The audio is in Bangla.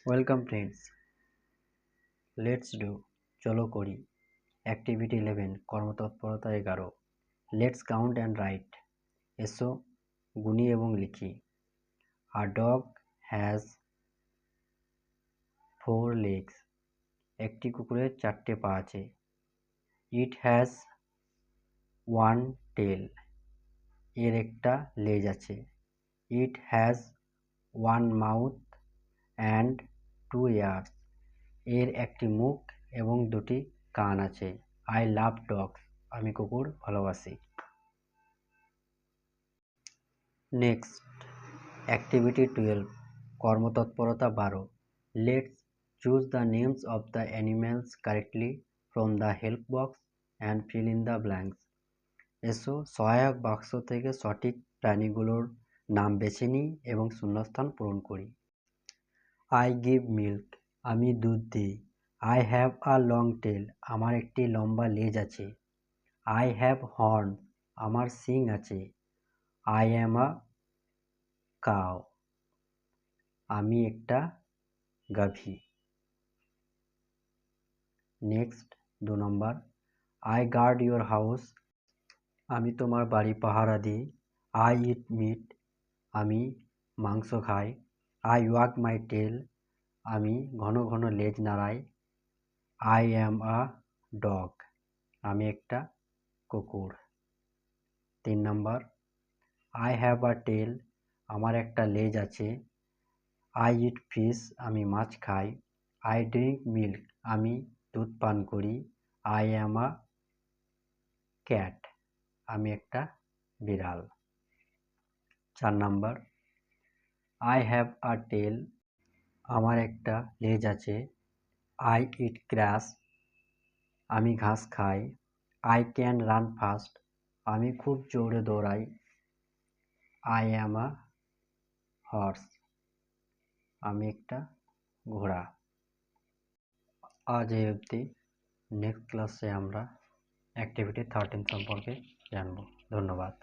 ওয়েলকাম ফ্রেন্ডস, লেটস ডু চলো করি। Activity 11 কর্মতৎপরতা 11 let's count and right. এসো গুনি এবং লিখি। A dog has 4 legs। একটি কুকুরের 4টে পা আছে। ইট হ্যাজ 1 টেল। এর একটা লেজ আছে। It has 1 mouth and 2 years. এর একটি মুখ এবং 2টি কান আছে। I love dogs. আমি কুকুর ভালোবাসি। Next, activity 12 কর্মতৎপরতা 12 let's choose the names of the animals correctly from the help box and fill in the blanks. এসো সহায়ক বাক্স থেকে সঠিক প্রাণীগুলোর নাম বেছে নিই এবং শূন্যস্থান পূরণ করি। I give milk. আমি দুধ দিই। I have a long tail. আমার একটি লম্বা লেজ আছে। I have horn. আমার শিং আছে। I am a cow. আমি একটা গাভী। Next 2 number, I guard your house. আমি তোমার বাড়ি পাহারা দিই। I eat meat. আমি মাংস খাই। I wag my tail. আমি ঘন ঘন লেজ নাড়াই। I am a dog. আমি একটা কুকুর। 3 নম্বর, আই হ্যাভ আ টেল। আমার একটা লেজ আছে। I eat fish. আমি মাছ খাই। I drink milk. আমি দুধ পান করি। I am a cat. আমি একটা বিড়াল। 4 নম্বর, আই হ্যাভ আ টেল। আমার একটা লেজ আছে। আই ইট গ্রাস। আমি ঘাস খাই। I can run fast. আমি খুব জোরে দৌড়াই। I am a horse. আমি একটা ঘোড়া। আজ এই অবধি। নেক্সট ক্লাসে আমরা অ্যাক্টিভিটি 13 সম্পর্কে জানব। ধন্যবাদ।